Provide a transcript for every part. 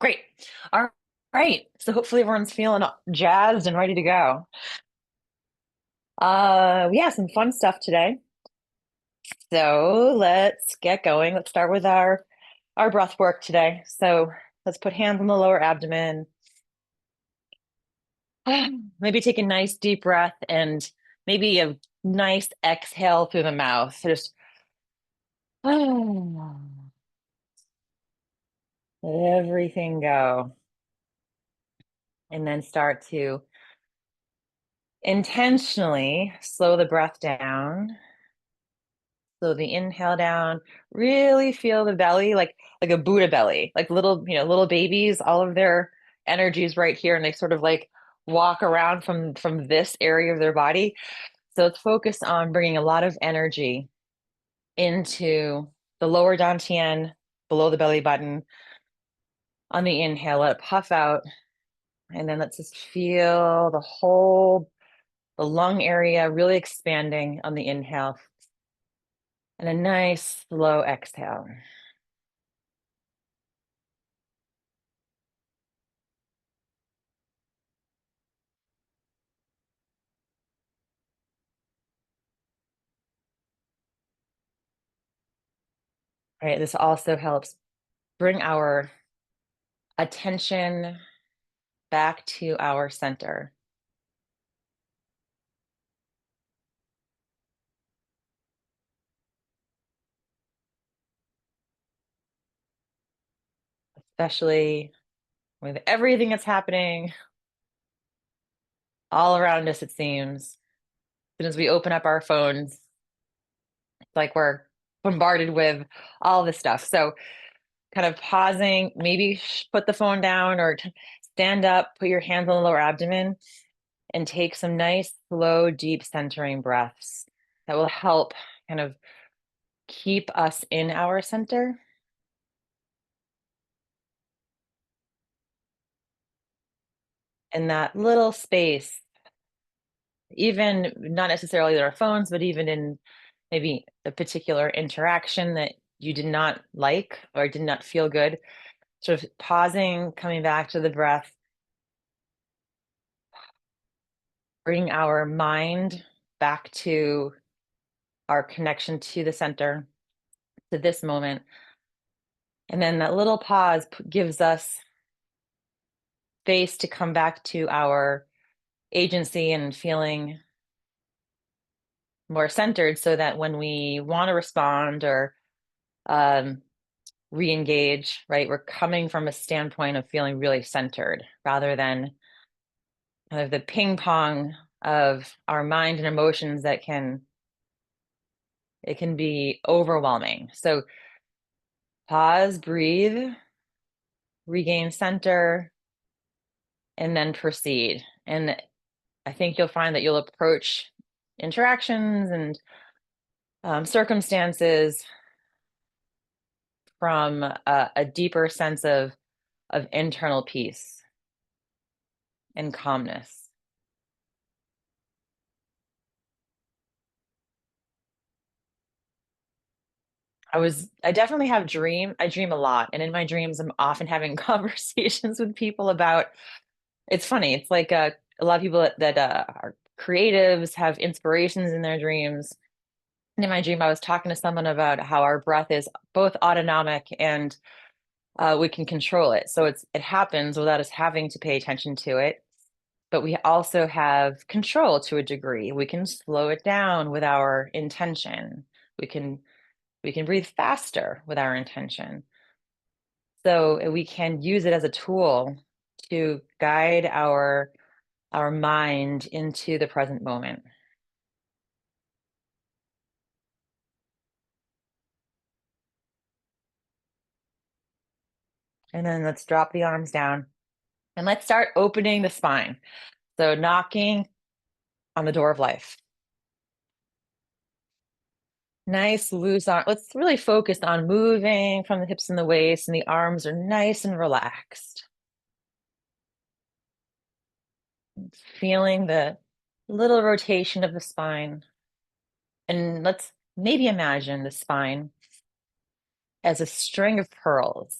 Great. All right. So hopefully everyone's feeling jazzed and ready to go. We have some fun stuff today. So let's get going. Let's start with our breath work today. So let's put hands on the lower abdomen. Maybe take a nice deep breath and maybe a nice exhale through the mouth. Just let everything go. And then start to intentionally slow the breath down. So the inhale down, really feel the belly like a Buddha belly, like little babies, all of their energy is right here and they sort of like walk around from this area of their body. So let's focus on bringing a lot of energy into the lower dantian, below the belly button. On the inhale, let it puff out. And then let's just feel the lung area really expanding on the inhale. And a nice slow exhale. Right, this also helps bring our attention back to our center. Especially with everything that's happening all around us, it seems. As soon as we open up our phones, it's like we're bombarded with all this stuff. So kind of pausing, maybe put the phone down or stand up, put your hands on the lower abdomen and take some nice, slow, deep centering breaths that will help kind of keep us in our center. And that little space, even not necessarily in our phones, but even in maybe a particular interaction that you did not like or did not feel good, sort of pausing, coming back to the breath, bring our mind back to our connection to the center, to this moment. And then that little pause gives us space to come back to our agency and feeling more centered so that when we want to respond or um, re-engage, right, we're coming from a standpoint of feeling really centered rather than kind of the ping pong of our mind and emotions that it can be overwhelming. So pause, breathe, regain center, and then proceed. And I think you'll find that you'll approach interactions and circumstances from a deeper sense of internal peace and calmness. I definitely I dream a lot. And in my dreams, I'm often having conversations with people about, it's funny. It's like a lot of people that are creatives have inspirations in their dreams. And in my dream, I was talking to someone about how our breath is both autonomic and we can control it. So it happens without us having to pay attention to it. But we also have control to a degree. We can slow it down with our intention. We can we can breathe faster with our intention. So we can use it as a tool to guide our mind into the present moment. And then let's drop the arms down and let's start opening the spine. So knocking on the door of life. Nice loose arm. Let's really focus on moving from the hips and the waist, and the arms are nice and relaxed. Feeling the little rotation of the spine. And let's maybe imagine the spine as a string of pearls.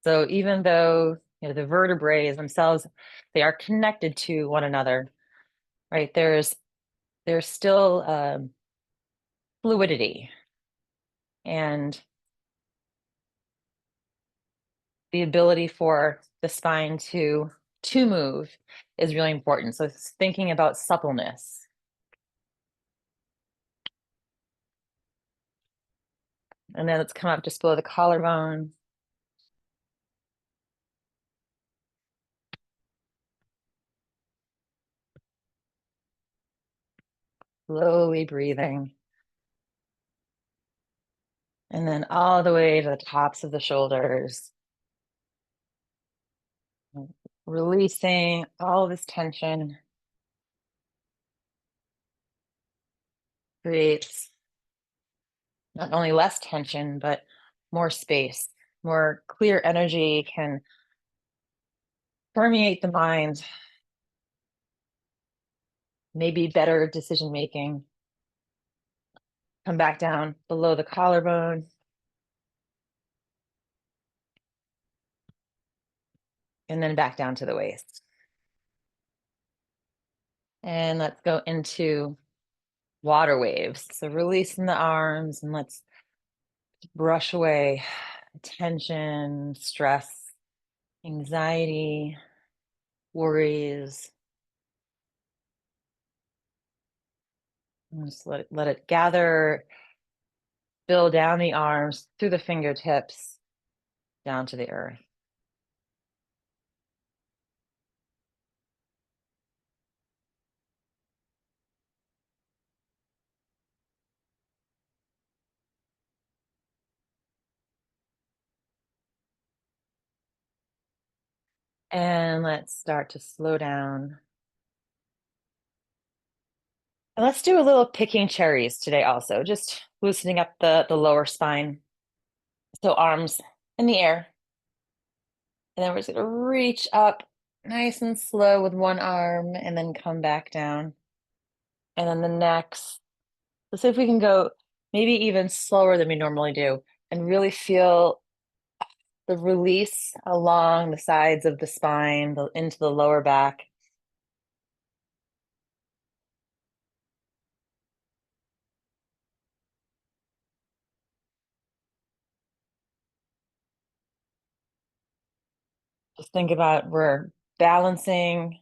So even though the vertebrae themselves, they are connected to one another, right? There's still fluidity, and the ability for the spine to move is really important. So it's thinking about suppleness. And then let's come up just below the collarbone. Slowly breathing. And then all the way to the tops of the shoulders. Releasing all this tension. Creates not only less tension, but more space. More clear energy can permeate the mind, maybe better decision making. Come back down below the collarbone. And then back down to the waist. And let's go into water waves. So releasing the arms, and let's brush away tension, stress, anxiety, worries. And just let it gather, fill down the arms through the fingertips down to the earth. And let's start to slow down. And let's do a little picking cherries today also, just loosening up the lower spine. So arms in the air. And then we're just going to reach up nice and slow with one arm and then come back down. And then the next, let's see if we can go maybe even slower than we normally do and really feel the release along the sides of the spine, into the lower back. Just think about we're balancing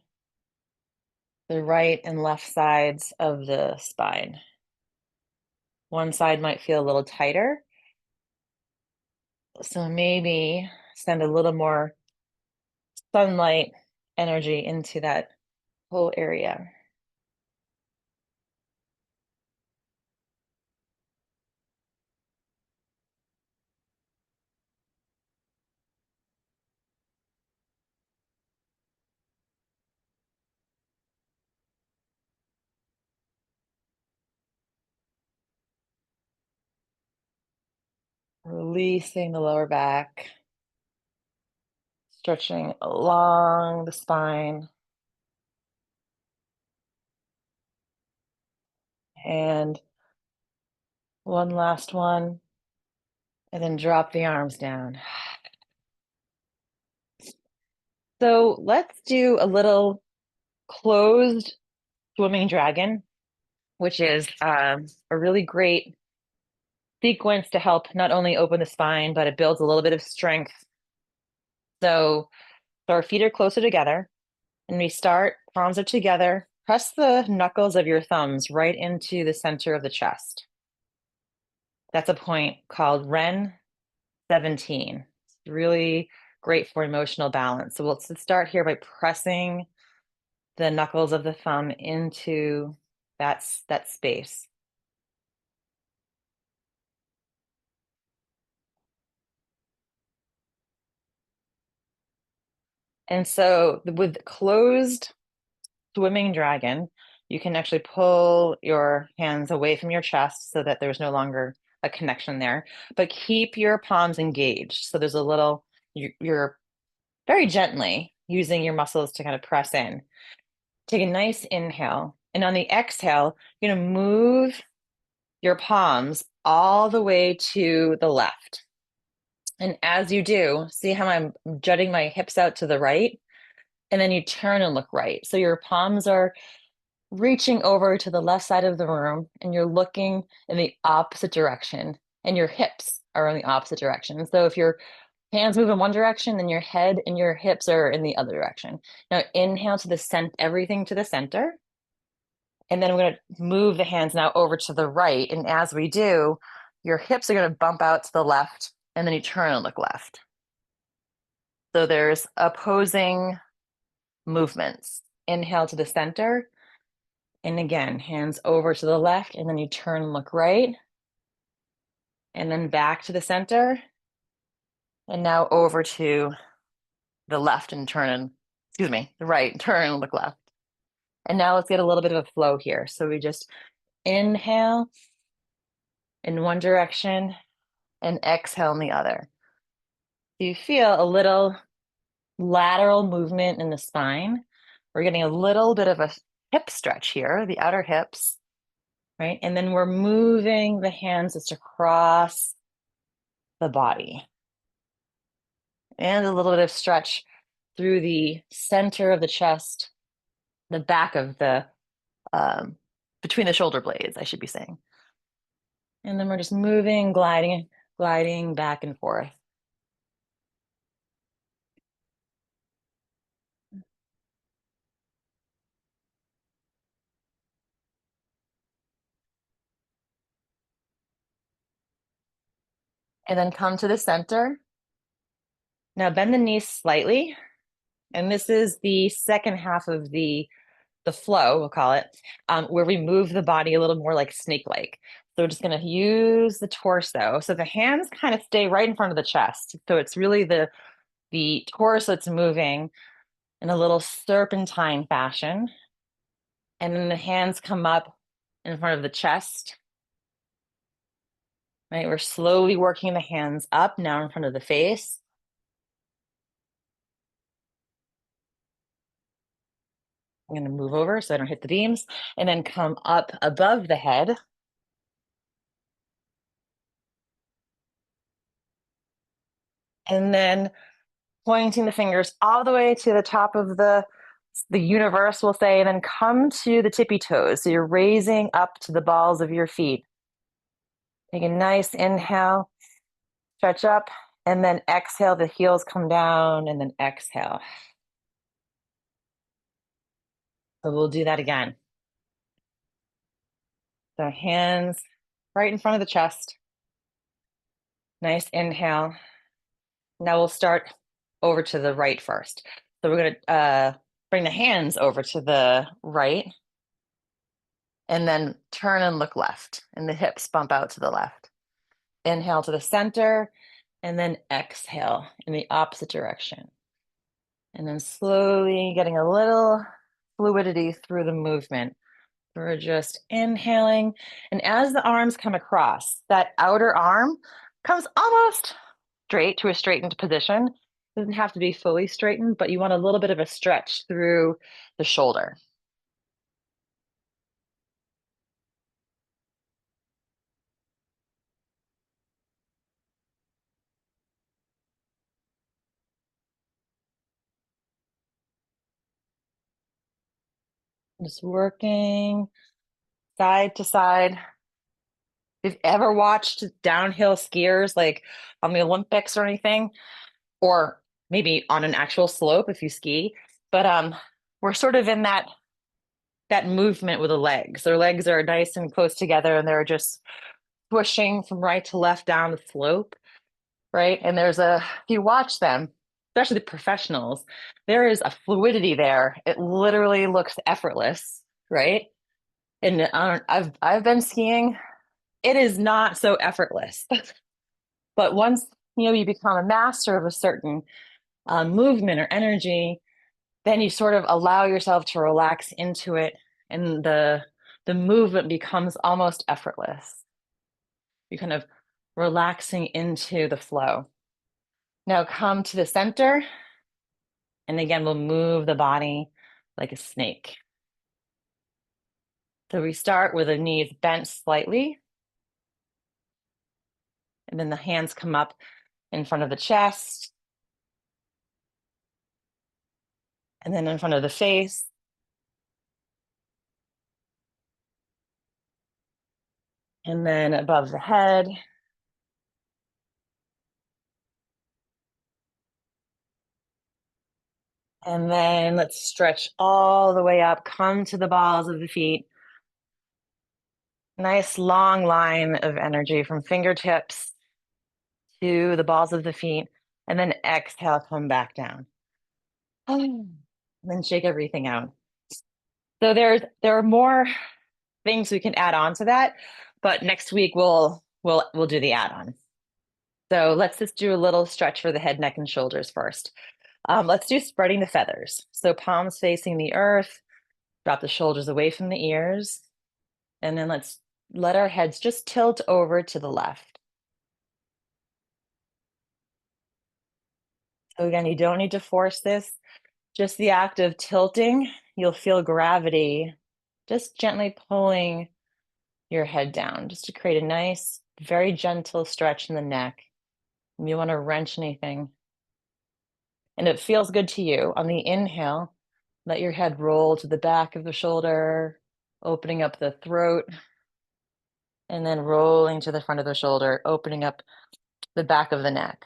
the right and left sides of the spine. One side might feel a little tighter. So maybe send a little more sunlight energy into that whole area. Releasing the lower back, stretching along the spine. And one last one. And then drop the arms down. So let's do a little closed swimming dragon, which is a really great sequence to help not only open the spine, but it builds a little bit of strength. So our feet are closer together, and we start, palms are together. Press the knuckles of your thumbs right into the center of the chest. That's a point called Ren 17. It's really great for emotional balance. So let's start here by pressing the knuckles of the thumb into that space. And so with closed swimming dragon, you can actually pull your hands away from your chest so that there's no longer a connection there, but keep your palms engaged. So there's a little, you're very gently using your muscles to kind of press in. Take a nice inhale. And on the exhale, you're going to move your palms all the way to the left. And as you do, see how I'm jutting my hips out to the right? And then you turn and look right. So your palms are reaching over to the left side of the room and you're looking in the opposite direction, and your hips are in the opposite direction. So if your hands move in one direction, then your head and your hips are in the other direction. Now inhale to the center, everything to the center. And then we're going to move the hands now over to the right. And as we do, your hips are going to bump out to the left, and then you turn and look left. So there's opposing movements. Inhale to the center. And again, hands over to the left, and then you turn and look right. And then back to the center. And now over to the left and turn and, excuse me, the right, turn and look left. And now let's get a little bit of a flow here. So we just inhale in one direction and exhale in the other. You feel a little lateral movement in the spine. We're getting a little bit of a hip stretch here, the outer hips, right? And then we're moving the hands just across the body. And a little bit of stretch through the center of the chest, the back of the, between the shoulder blades, I should be saying. And then we're just moving, gliding back and forth. And then come to the center. Now bend the knees slightly. And this is the second half of the flow, we'll call it, where we move the body a little more like snake-like. So we're just going to use the torso. So the hands kind of stay right in front of the chest. So it's really the torso that's moving in a little serpentine fashion. And then the hands come up in front of the chest. Right? We're slowly working the hands up now in front of the face. I'm going to move over so I don't hit the beams, and then come up above the head. And then pointing the fingers all the way to the top of the universe, we'll say, and then come to the tippy toes. So you're raising up to the balls of your feet. Take a nice inhale, stretch up, and then exhale, the heels come down, and then exhale. So we'll do that again. So hands right in front of the chest. Nice inhale. Now we'll start over to the right first. So we're going to bring the hands over to the right, and then turn and look left, and the hips bump out to the left. Inhale to the center, and then exhale in the opposite direction. And then slowly getting a little fluidity through the movement. We're just inhaling. And as the arms come across, that outer arm comes almost straight to a straightened position. It doesn't have to be fully straightened, but you want a little bit of a stretch through the shoulder. Just working side to side. If you've ever watched downhill skiers like on the Olympics or anything, or maybe on an actual slope if you ski, but we're sort of in that movement with the legs. Their legs are nice and close together, and they're just pushing from right to left down the slope, right? And if you watch them, especially the professionals, there is a fluidity there. It literally looks effortless, right? And I've been skiing. It is not so effortless. But once you become a master of a certain movement or energy, then you sort of allow yourself to relax into it, and the movement becomes almost effortless. You're kind of relaxing into the flow. Now come to the center, and again, we'll move the body like a snake. So we start with the knees bent slightly, and then the hands come up in front of the chest, and then in front of the face, and then above the head. And then let's stretch all the way up, come to the balls of the feet. Nice long line of energy from fingertips to the balls of the feet. And then exhale, come back down. And then shake everything out. So there are more things we can add on to that, but next week we'll do the add-on. So let's just do a little stretch for the head, neck, and shoulders first. Let's do spreading the feathers. So palms facing the earth, drop the shoulders away from the ears, and then let's let our heads just tilt over to the left. So again, you don't need to force this. Just the act of tilting, you'll feel gravity just gently pulling your head down, just to create a nice, very gentle stretch in the neck. You want to wrench anything. And it feels good to you. On the inhale, let your head roll to the back of the shoulder, opening up the throat, and then rolling to the front of the shoulder, opening up the back of the neck.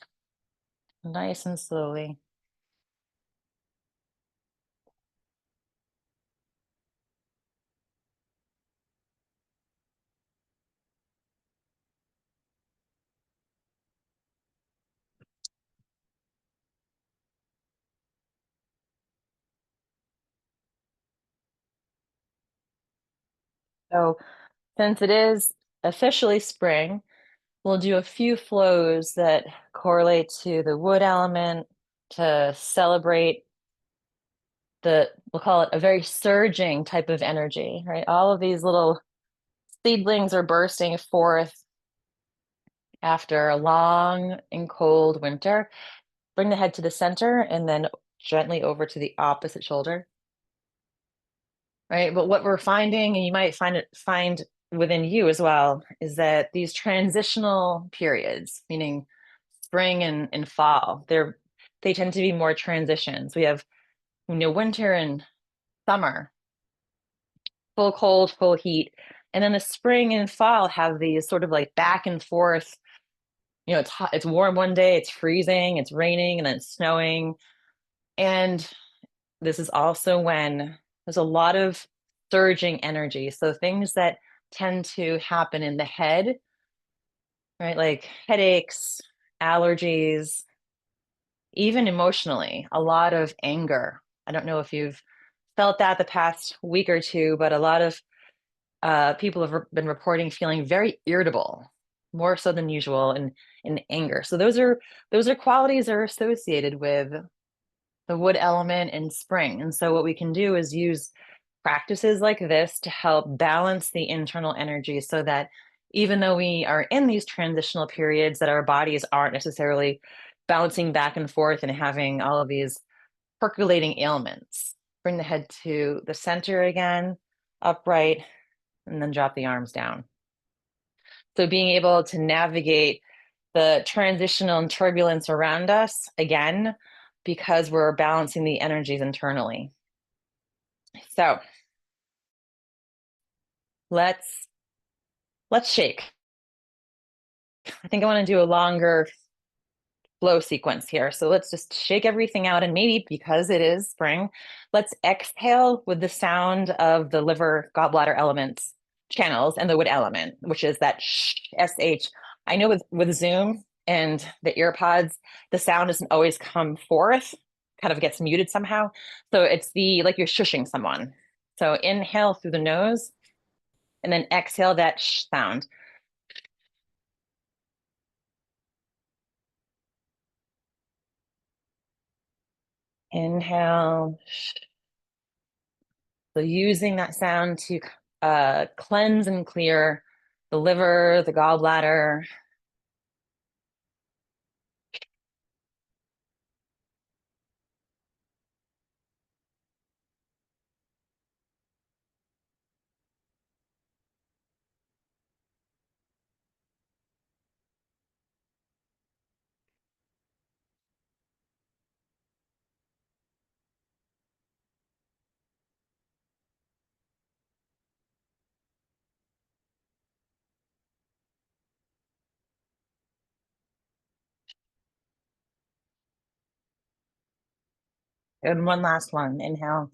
Nice and slowly. So, since it is officially spring, we'll do a few flows that correlate to the wood element to celebrate we'll call it a very surging type of energy, right? All of these little seedlings are bursting forth after a long and cold winter. Bring the head to the center and then gently over to the opposite shoulder, right? But what we're finding, and you might find within you as well, is that these transitional periods, meaning spring and fall, they tend to be more transitions. We have, winter and summer, full cold, full heat. And then the spring and fall have these sort of like back and forth. It's hot, it's warm one day, it's freezing, it's raining, and then it's snowing. And this is also when there's a lot of surging energy. So things that tend to happen in the head, right? Like headaches, allergies, even emotionally, a lot of anger. I don't know if you've felt that the past week or two, but a lot of people have been reporting feeling very irritable, more so than usual, and in anger. So those are qualities that are associated with the wood element in spring. And so what we can do is use practices like this to help balance the internal energy so that even though we are in these transitional periods, that our bodies aren't necessarily bouncing back and forth and having all of these percolating ailments. Bring the head to the center again, upright, and then drop the arms down. So being able to navigate the transitional and turbulence around us again, because we're balancing the energies internally. So let's shake. I think I want to do a longer flow sequence here. So let's just shake everything out. And maybe because it is spring, let's exhale with the sound of the liver gallbladder elements channels and the wood element, which is that SH. I know with Zoom and the ear pods, the sound doesn't always come forth, kind of gets muted somehow. So it's like you're shushing someone. So inhale through the nose and then exhale that sh sound. Inhale. So using that sound to cleanse and clear the liver, the gallbladder. And one last one. Inhale.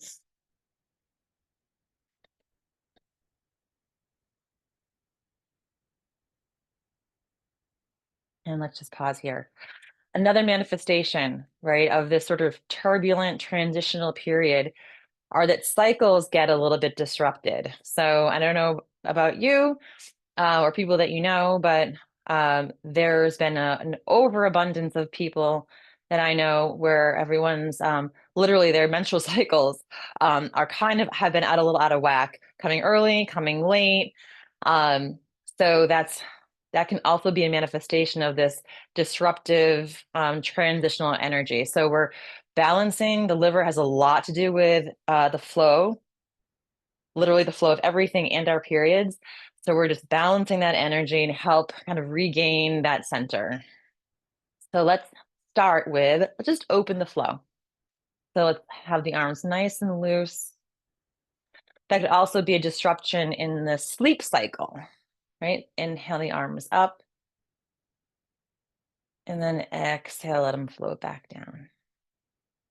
And let's just pause here. Another manifestation, right, of this sort of turbulent transitional period are that cycles get a little bit disrupted. So I don't know about you, or people that you know, but there's been an overabundance of people that I know where everyone's literally their menstrual cycles are kind of have been out a little out of whack, coming early, coming late. Um, so that can also be a manifestation of this disruptive transitional energy. So we're balancing. The liver has a lot to do with the flow, literally the flow of everything and our periods. So we're just balancing that energy and help kind of regain that center. So let's start with just open the flow. So let's have the arms nice and loose. That could also be a disruption in the sleep cycle, right? Inhale the arms up and then exhale, let them float back down,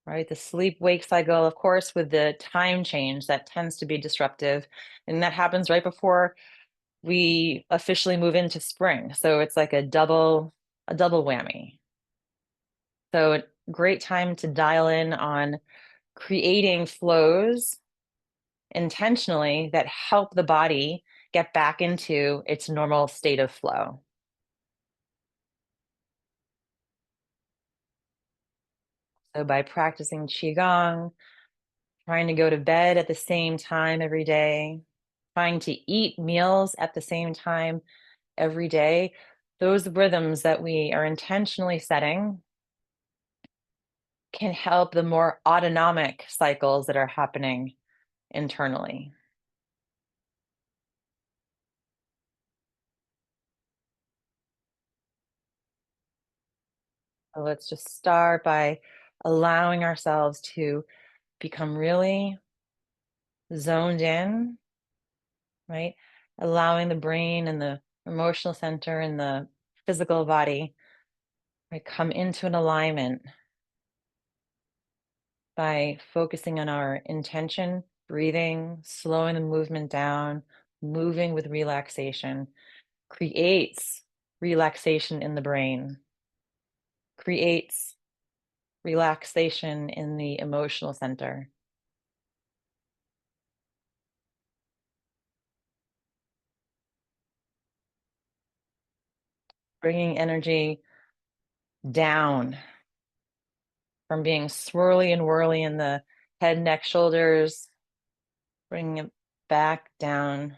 right? The sleep wake cycle, of course, with the time change, that tends to be disruptive. And that happens right before we officially move into spring. So it's like a double whammy. So a great time to dial in on creating flows intentionally that help the body get back into its normal state of flow. So by practicing qigong, trying to go to bed at the same time every day, trying to eat meals at the same time every day, those rhythms that we are intentionally setting can help the more autonomic cycles that are happening internally. So let's just start by allowing ourselves to become really zoned in, right? Allowing the brain and the emotional center and the physical body, right, come into an alignment by focusing on our intention, breathing, slowing the movement down, moving with relaxation creates relaxation in the brain, creates relaxation in the emotional center, bringing energy down from being swirly and whirly in the head, neck, shoulders, bringing it back down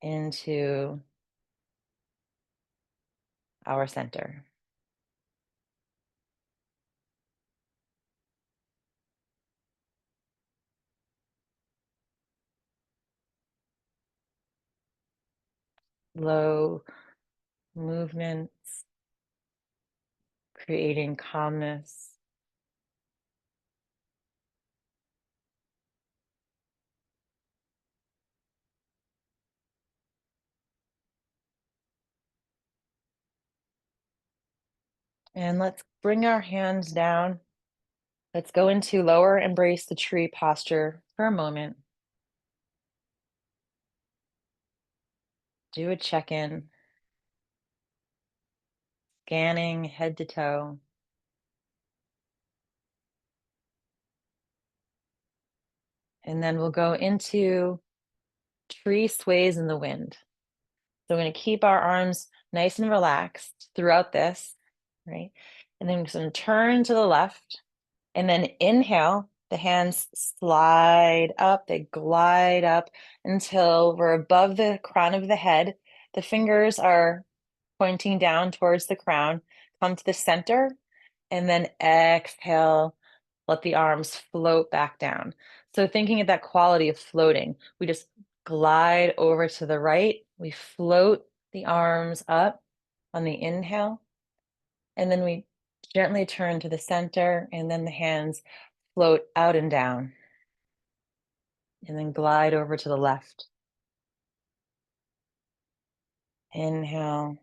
into our center. Low movements, creating calmness. And let's bring our hands down. Let's go into lower embrace the tree posture for a moment. Do a check in, scanning head to toe. And then we'll go into tree sways in the wind. So we're going to keep our arms nice and relaxed throughout this, right? And then we're going to turn to the left and then inhale. The hands slide up, they glide up until we're above the crown of the head. The fingers are pointing down towards the crown. Come to the center and then exhale. Let the arms float back down. So thinking of that quality of floating, we just glide over to the right. We float the arms up on the inhale, and then we gently turn to the center, and then the hands float out and down, and then glide over to the left. Inhale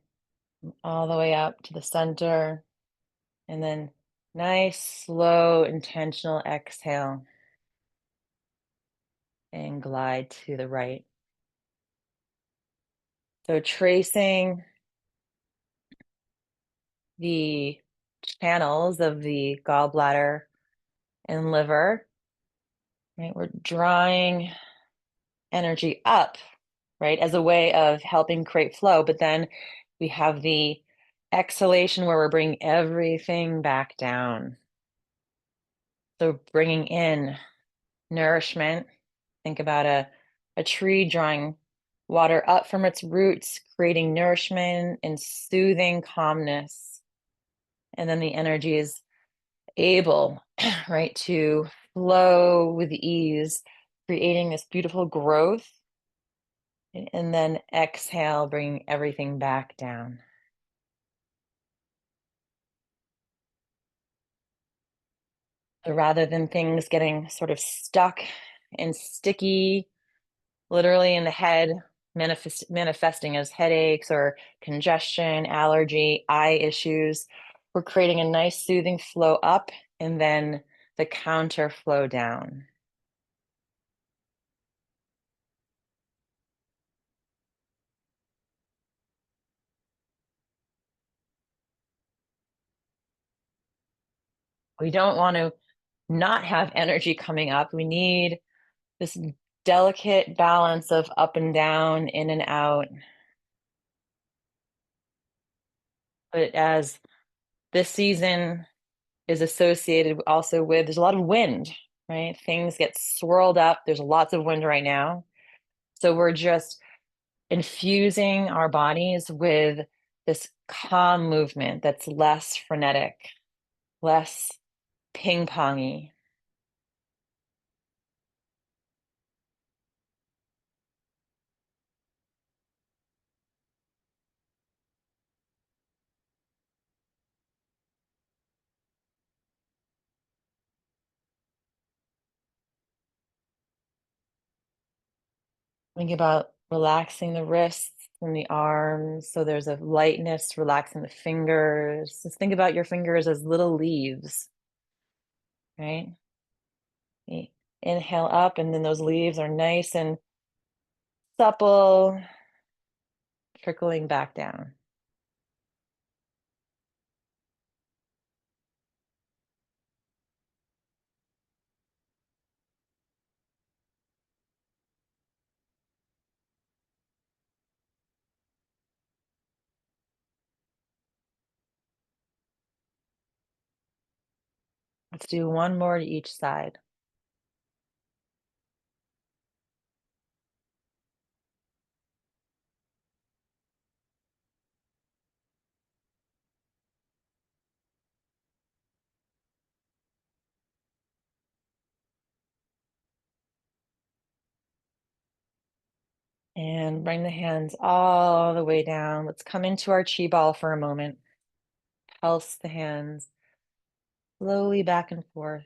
all the way up to the center, and then Nice, slow, intentional exhale and glide to the right. So tracing the channels of the gallbladder and liver, right? We're drawing energy up, right, as a way of helping create flow. But then we have the exhalation where we're bringing everything back down. So bringing in nourishment. Think about a tree drawing water up from its roots, creating nourishment and soothing calmness. And then the energy is able, right, to flow with ease, creating this beautiful growth. And then exhale, bringing everything back down. So rather than things getting sort of stuck and sticky, literally in the head, manifesting as headaches or congestion, allergy, eye issues, we're creating a nice soothing flow up and then the counter flow down. We don't want to not have energy coming up. We need this delicate balance of up and down, in and out. But as this season is associated also with, there's a lot of wind, right? Things get swirled up. There's lots of wind right now. So we're just infusing our bodies with this calm movement that's less frenetic, less ping-pongy. Think about relaxing the wrists and the arms. So there's a lightness, relaxing the fingers. Just think about your fingers as little leaves, right? Inhale up, and then those leaves are nice and supple, trickling back down. Let's do one more to each side. And bring the hands all the way down. Let's come into our chi ball for a moment. Pulse the hands slowly back and forth.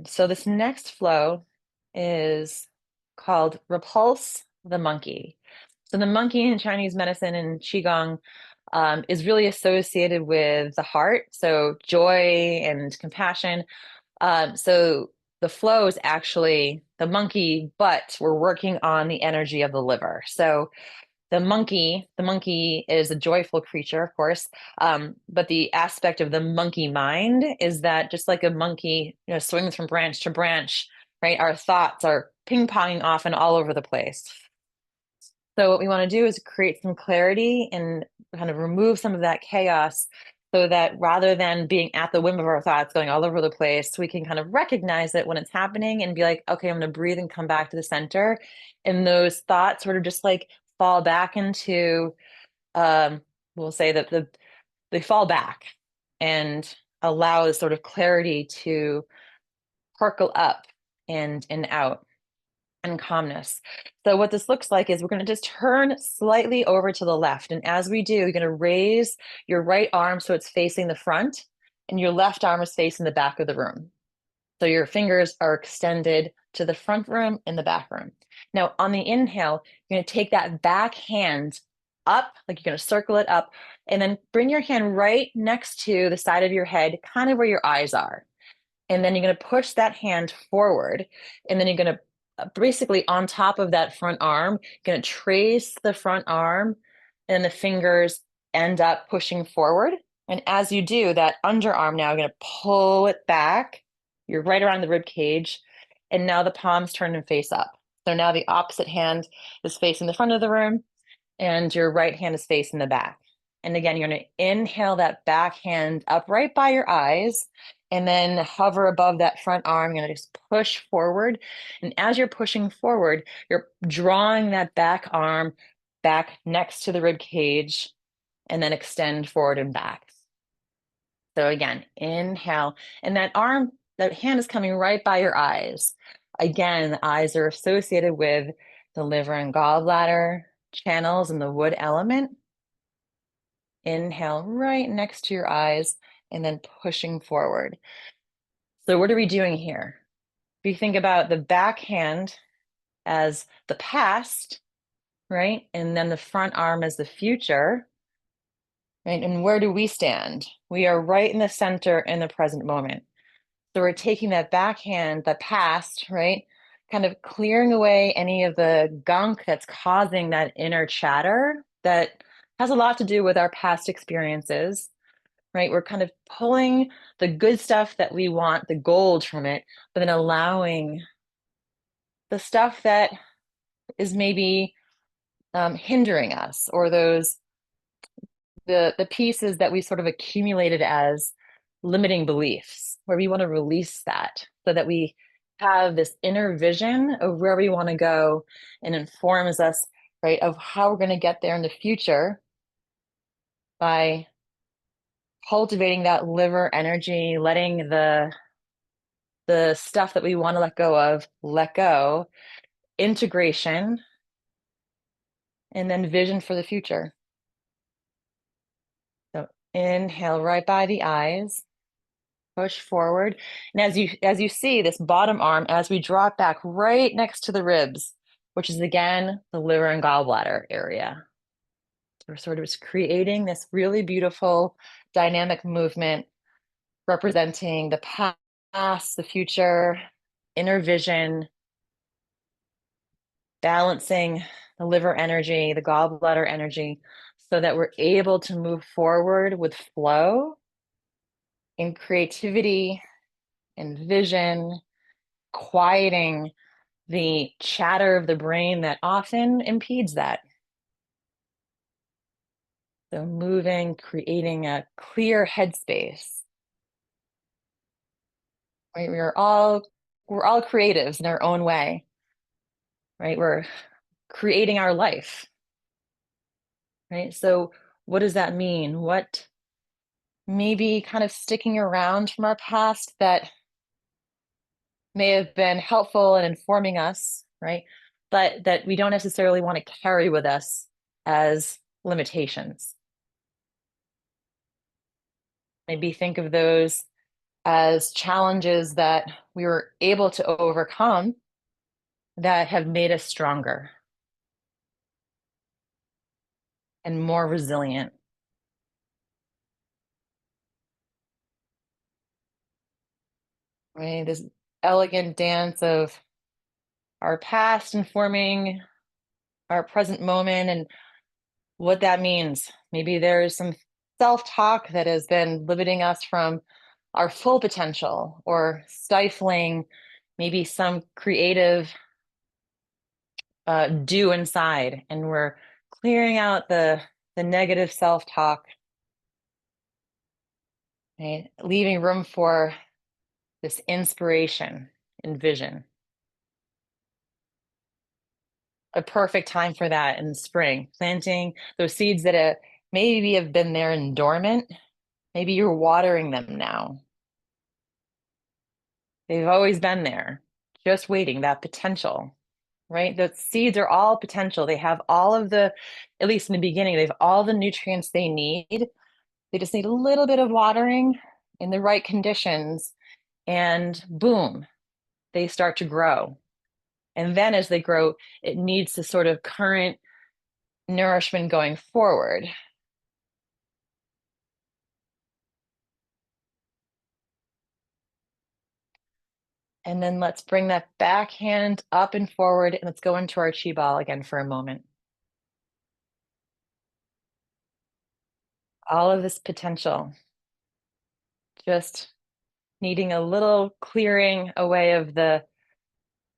So this next flow is called Repulse the monkey. So the monkey in Chinese medicine and Qigong is really associated with the heart, so joy and compassion. So the flow is actually the monkey, but we're working on the energy of the liver. So the monkey is a joyful creature, of course, but the aspect of the monkey mind is that just like a monkey, swings from branch to branch, right? Our thoughts are ping-ponging off and all over the place. So what we want to do is create some clarity and kind of remove some of that chaos so that rather than being at the whim of our thoughts going all over the place, we can kind of recognize it when it's happening and be like, okay, I'm going to breathe and come back to the center. And those thoughts sort of just like fall back into, we'll say that they fall back and allow this sort of clarity to percolate up and out and calmness. So what this looks like is we're going to just turn slightly over to the left. And as we do, you're going to raise your right arm so it's facing the front. and your left arm is facing the back of the room. So your fingers are extended to the front room and the back room. Now, on the inhale, you're going to take that back hand up, like you're going to circle it up, and then bring your hand right next to the side of your head, kind of where your eyes are. And then you're going to push that hand forward, and then you're going to basically on top of that front arm, you're going to trace the front arm, and the fingers end up pushing forward. And as you do, that underarm now, you're going to pull it back. You're right around the rib cage, and now the palms turn and face up. So now the opposite hand is facing the front of the room, and your right hand is facing the back. And again, you're going to inhale that back hand up right by your eyes, and then hover above that front arm. You're going to just push forward. And as you're pushing forward, you're drawing that back arm back next to the rib cage, and then extend forward and back. So again, inhale, and that arm, that hand is coming right by your eyes. Again, the eyes are associated with the liver and gallbladder channels and the wood element. Inhale right next to your eyes, and then pushing forward. So what are we doing here? If you think about the back hand as the past, right? And then the front arm as the future, right? And where do we stand? We are right in the center in the present moment. So we're taking that backhand, the past, right? Kind of clearing away any of the gunk that's causing that inner chatter that has a lot to do with our past experiences, right? We're kind of pulling the good stuff that we want, the gold from it, but then allowing the stuff that is maybe hindering us, or those the pieces that we sort of accumulated as limiting beliefs, where we want to release that so that we have this inner vision of where we want to go, and informs us, right, of how we're going to get there in the future by cultivating that liver energy, letting the stuff that we want to let go of, let go, integration, and then vision for the future. So inhale right by the eyes, push forward. And as you see this bottom arm, as we draw it back right next to the ribs, which is again the liver and gallbladder area. So we're sort of just creating this really beautiful dynamic movement representing the past, the future, inner vision, balancing the liver energy, the gallbladder energy, so that we're able to move forward with flow and creativity and vision, quieting the chatter of the brain that often impedes that. So moving, creating a clear headspace. Right? We're all creatives in our own way. Right? We're creating our life. Right? So what does that mean? What maybe kind of sticking around from our past that may have been helpful in informing us, right? But that we don't necessarily want to carry with us as limitations. Maybe think of those as challenges that we were able to overcome that have made us stronger and more resilient. Right? This elegant dance of our past informing our present moment and what that means. Maybe there's some self-talk that has been limiting us from our full potential, or stifling maybe some creative do inside, and we're clearing out the negative self-talk, right? Leaving room for this inspiration and vision. A perfect time for that in spring, planting those seeds that maybe have been there and dormant. Maybe you're watering them now. They've always been there, just waiting, that potential, right? The seeds are all potential. They have all of the, at least in the beginning, they have all the nutrients they need. They just need a little bit of watering, in the right conditions, and boom, they start to grow. And then as they grow, it needs the sort of current nourishment going forward. And then let's bring that back hand up and forward, and let's go into our chi ball again for a moment. All of this potential, just needing a little clearing away of the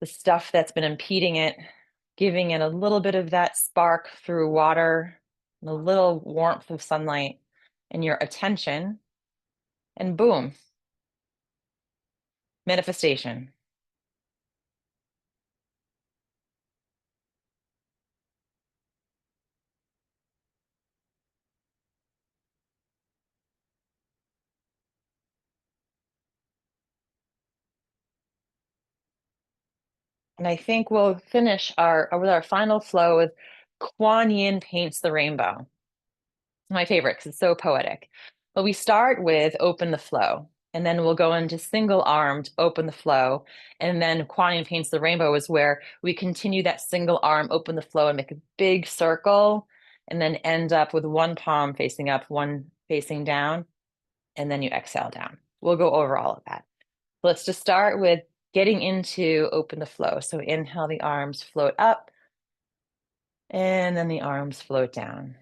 stuff that's been impeding it, giving it a little bit of that spark through water, and a little warmth of sunlight and your attention, and boom, manifestation. And I think we'll finish our with our final flow with Kuan Yin paints the rainbow. My favorite because it's so poetic. But we start with open the flow, and then we'll go into single armed open the flow, and then Kuan Yin paints the rainbow is where we continue that single arm open the flow and make a big circle, and then end up with one palm facing up, one facing down, and then you exhale down. We'll go over all of that. Let's just start with getting into open the flow. So inhale, the arms float up, and then the arms float down.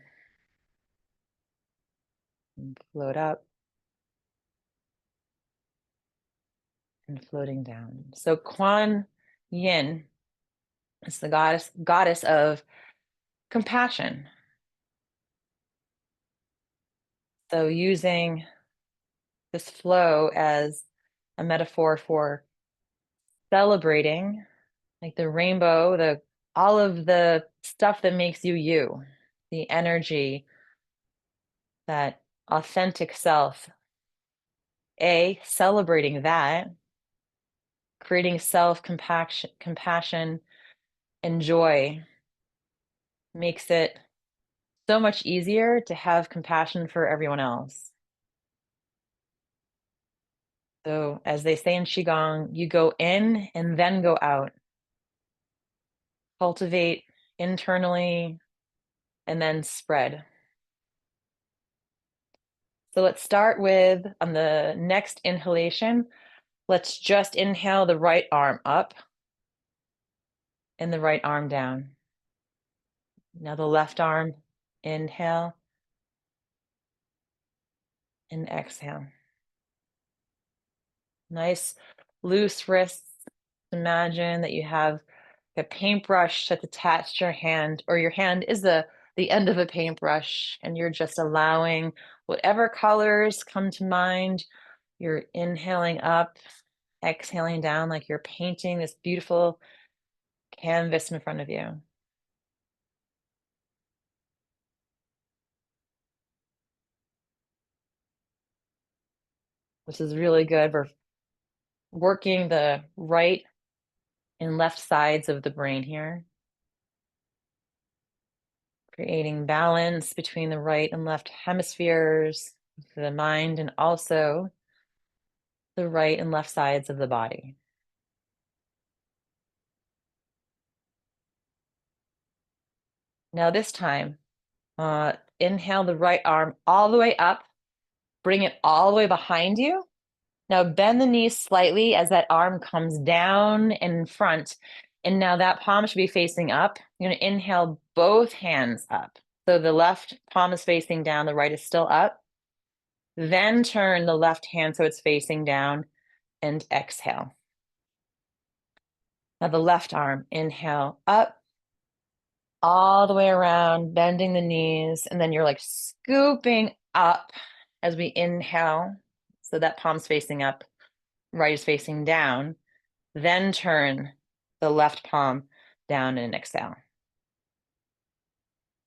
And float up and floating down. So Kuan Yin is the goddess of compassion. So using this flow as a metaphor for celebrating, like the rainbow, the all of the stuff that makes you you, the energy, that authentic self. Celebrating that, creating compassion and joy makes it so much easier to have compassion for everyone else. So, as they say in QiGong, you go in and then go out. Cultivate internally and then spread. So, let's start with on the next inhalation, let's just inhale the right arm up and the right arm down. Now, the left arm, inhale and exhale. Nice loose wrists. Imagine that you have a paintbrush that's attached to your hand, or your hand is the end of a paintbrush, and you're just allowing whatever colors come to mind. You're inhaling up, exhaling down, like you're painting this beautiful canvas in front of you. This is really good. We're working the right and left sides of the brain here, creating balance between the right and left hemispheres of the mind, and also the right and left sides of the body. Now, this time, inhale the right arm all the way up, bring it all the way behind you. Now, bend the knees slightly as that arm comes down in front. And now that palm should be facing up. You're going to inhale both hands up. So the left palm is facing down, the right is still up. Then turn the left hand so it's facing down and exhale. Now the left arm, inhale up, all the way around, bending the knees, and then you're like scooping up as we inhale. So that palm's facing up, right is facing down. Then turn the left palm down and exhale.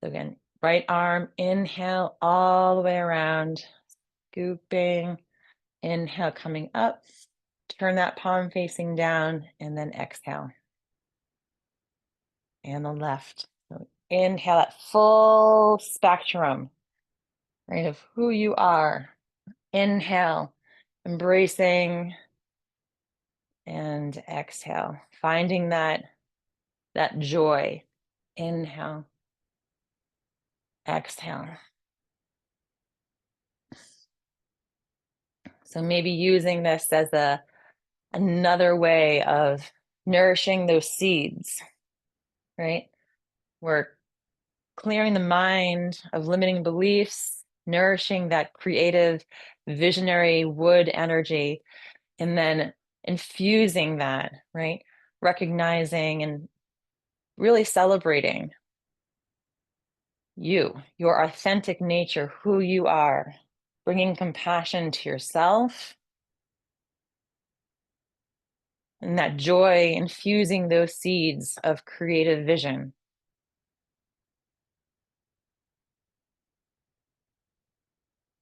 So again, right arm, inhale all the way around, scooping, inhale, coming up, turn that palm facing down, and then exhale. And the left. So inhale that full spectrum, right, of who you are. Inhale embracing, and exhale, finding that joy. Inhale, exhale. So maybe using this as another way of nourishing those seeds, right? We're clearing the mind of limiting beliefs, nourishing that creative, visionary wood energy, and then infusing that, right? Recognizing and really celebrating you, your authentic nature, who you are, bringing compassion to yourself, and that joy, infusing those seeds of creative vision.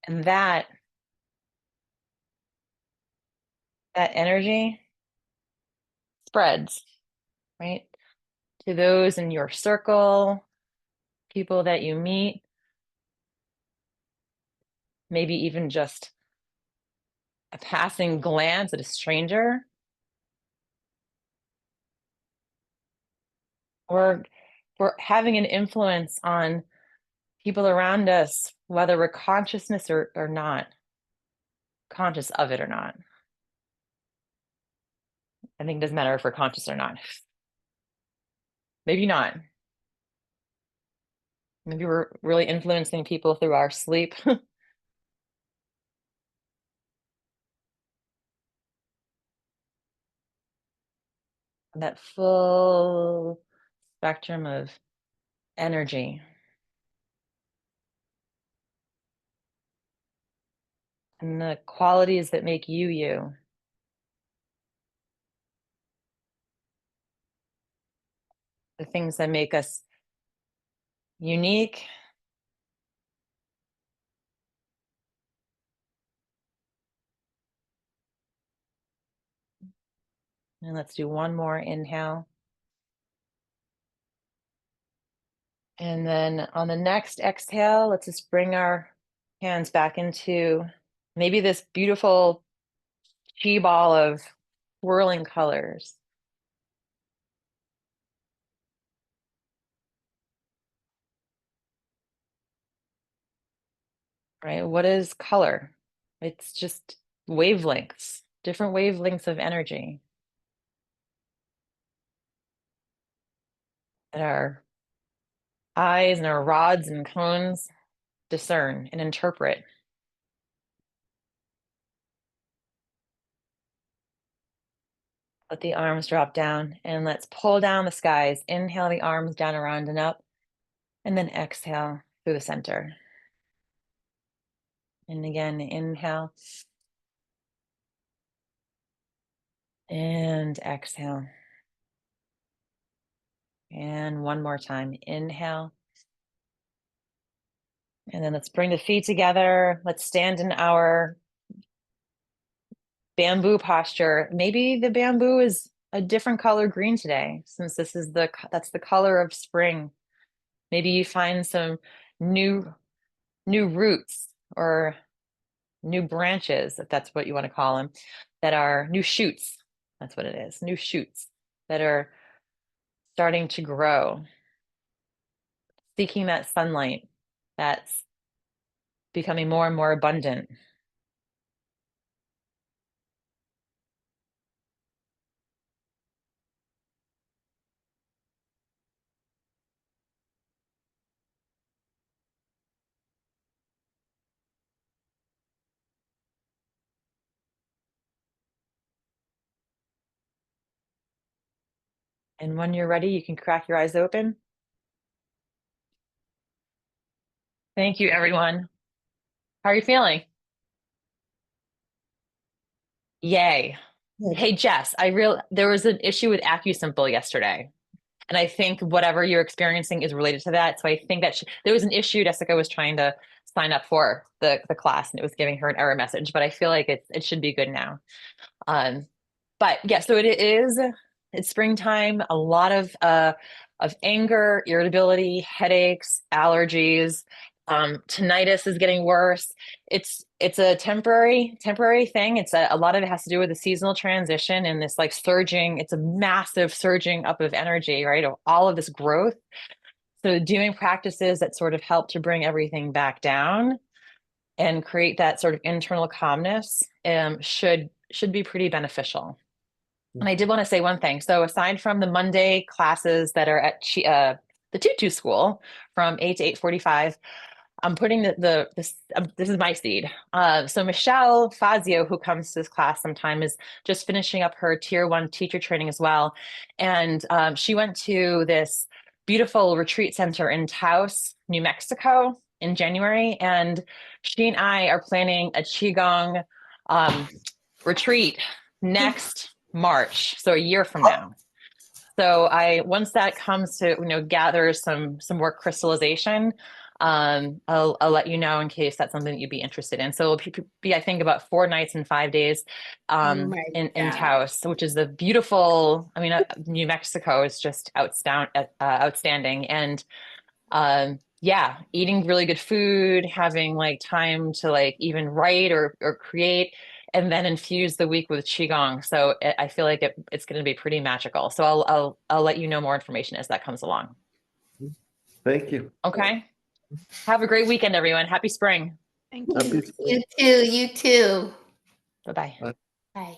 And that energy spreads, right? To those in your circle, people that you meet, maybe even just a passing glance at a stranger, or we're having an influence on people around us, whether we're consciousness or not, conscious of it or not. I think it doesn't matter if we're conscious or not. Maybe not. Maybe we're really influencing people through our sleep. That full spectrum of energy and the qualities that make you you, the things that make us unique. And let's do one more inhale. And then on the next exhale, let's just bring our hands back into maybe this beautiful chi ball of swirling colors, right? What is color? It's just wavelengths, different wavelengths of energy that our eyes and our rods and cones discern and interpret. Let the arms drop down and let's pull down the skies. Inhale the arms down, around and up, and then exhale through the center. And again, inhale and exhale. And one more time, inhale. And then let's bring the feet together. Let's stand in our bamboo posture. Maybe the bamboo is a different color green today, since this is that's the color of spring. Maybe you find some new roots or new branches, if that's what you want to call them, that are new shoots. That's what it is, new shoots that are starting to grow, seeking that sunlight that's becoming more and more abundant. And when you're ready, you can crack your eyes open. Thank you, everyone. How are you feeling? Yay. Hey, Jess, there was an issue with AccuSimple yesterday. And I think whatever you're experiencing is related to that. So I think that there was an issue. Jessica was trying to sign up for the class and it was giving her an error message, but I feel like it should be good now. Um, but yeah, so it's springtime, a lot of anger, irritability, headaches, allergies. Tinnitus is getting worse. It's a temporary thing. A lot of it has to do with the seasonal transition and this like surging. It's a massive surging up of energy, right? Of all of this growth. So doing practices that sort of help to bring everything back down and create that sort of internal calmness should be pretty beneficial. And I did want to say one thing. So aside from the Monday classes that are at the Tutu School from 8 to 8:45, I'm putting this is my seed. So Michelle Fazio, who comes to this class sometime, is just finishing up her tier 1 teacher training as well. And she went to this beautiful retreat center in Taos, New Mexico in January. And she and I are planning a QiGong retreat next March, so a year from now. So once that comes to, gather some more crystallization, I'll let you know in case that's something that you'd be interested in. So it'll be, I think, about 4 nights and 5 days Oh my in God. Taos, which is the beautiful, New Mexico is just outstanding. And yeah, eating really good food, having like time to like even write or create, and then infuse the week with qigong. So I feel like it's going to be pretty magical. So I'll let you know more information as that comes along. Thank you. Okay. Have a great weekend, everyone. Happy spring. Thank you. Happy spring. You too. You too. Bye-bye. Bye. Bye.